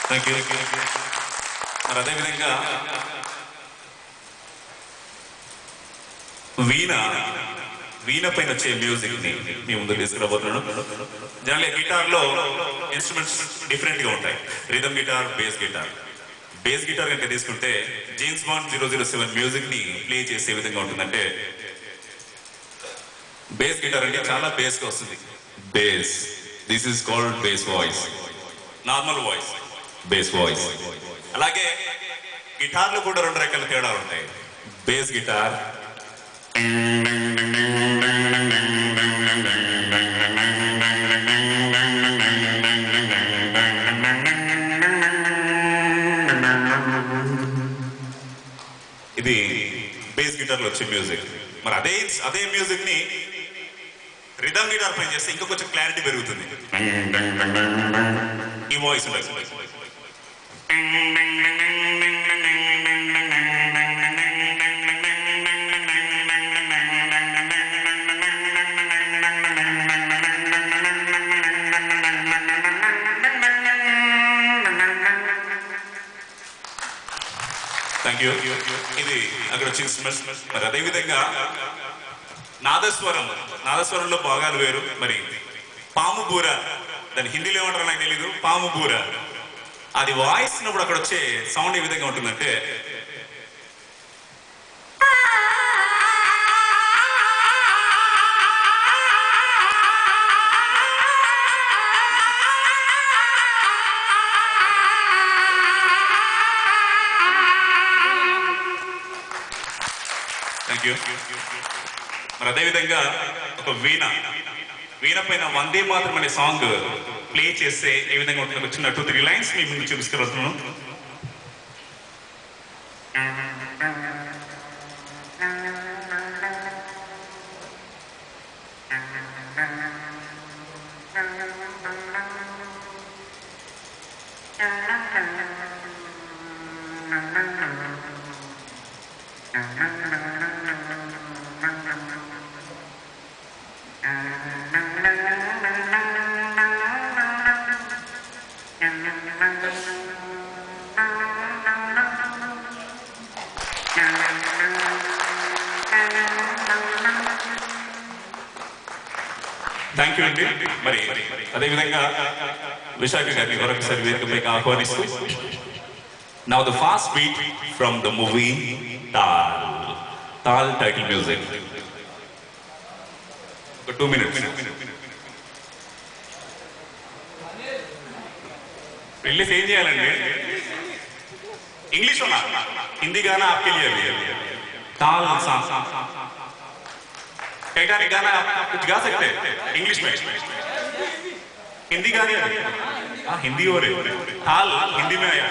Thank you. మరి అదేవిధంగా వీణ వీణ పైన వచ్చే మ్యూజిక్ ని మీ ముందు తీసుకురాబోతున్నాను. జనరల్గా గిటార్ లో ఇన్స్ట్రుమెంట్స్ డిఫరెంట్ గా ఉంటాయి. Rhythm guitar, base guitar. Base guitar కనుక తీసుకుంటే జేమ్స్ బాండ్ 007 మ్యూజిక్ ని ప్లే చేసే విధంగా ఉంటుందంటే, బేస్ గిటార్ అంటే చాలా బేస్ గా వస్తుంది. Base, this is called base voice. Normal voice, base voice. అలాగే గిటార్లో కూడా రెండు రకాల తేడాలు ఉంటాయి. బేస్ గిటార్ ఇది బేస్ గిటార్ లో వచ్చే మ్యూజిక్. మరి అదే మ్యూజిక్ ని రిథమ్ గిటార్ పైన చేస్తే ఇంకా కొంచెం క్లారిటీ పెరుగుతుంది. ఈ వాయిస్ ఉంటుంది. Thank you. ఇది అక్కడ వచ్చిన ఇన్స్ట్రుమెంట్స్. మరి అదేవిధంగా నాదస్వరంలో భాగాలు వేరు. మరి పాము బూర, దాని హిందీలో ఏమంటారో నాకు తెలీదు. పాము బూర అది వాయిస్ ఉన్నప్పుడు అక్కడ వచ్చే సౌండ్ ఏ విధంగా ఉంటుందంటే, థ్యాంక్ యూ. మరి అదేవిధంగా ఒక వీణ పైన వందే మాత్రం అనే సాంగ్ ప్లే చేస్తే ఏ విధంగా ఉంటుంది, వచ్చిన 2-3 లైన్స్ మీ ముందు చూపిస్తున్నాను. థ్యాంక్ యూ అండి. మరి అదేవిధంగా విశాఖ గారిని మరొకసారి వేదికపైకి ఆహ్వానిస్తూ, now the fast beat from the movie Taal title music. ఒక 2 minutes. రిలీజ్ ఏం చేయాలండి? ఇంగ్లీష్ ఉన్నా హిందీ గానా आपके लिए भी ताल टाइटैनिक गाना आप कुछ गा सकते हैं इंग्लिश में? हिंदी गाने हाँ हिंदी हो रहे, ताल हिंदी में आया.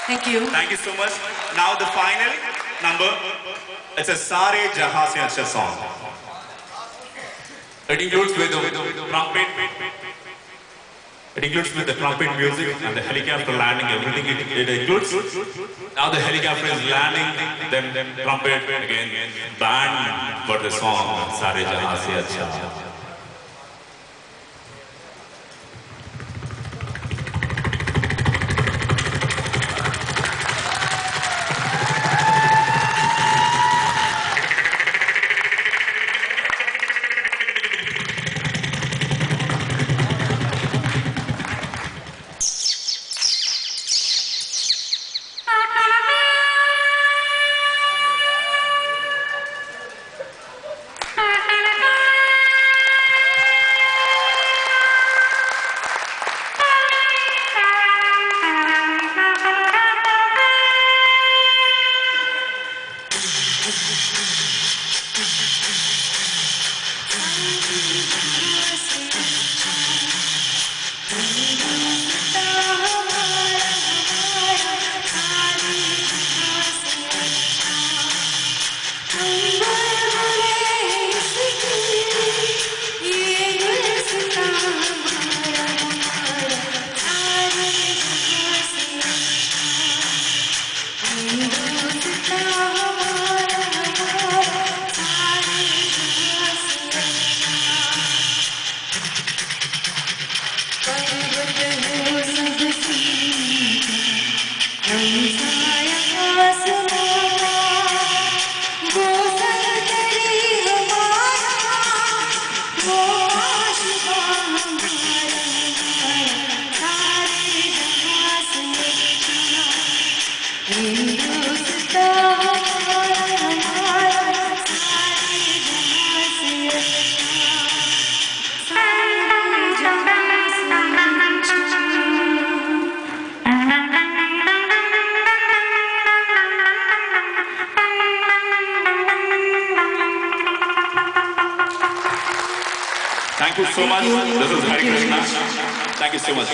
Thank you. Thank you so much. Now the final number. It's a Sare Jahan Se Acha song. It includes with trumpet. It includes with the trumpet music and the helicopter landing. Everything it includes. Now the helicopter is landing. Then trumpet again. Band for the song Sare Jahan Se Acha. Thank you so much. This is Hari Krishna. Thank you so much.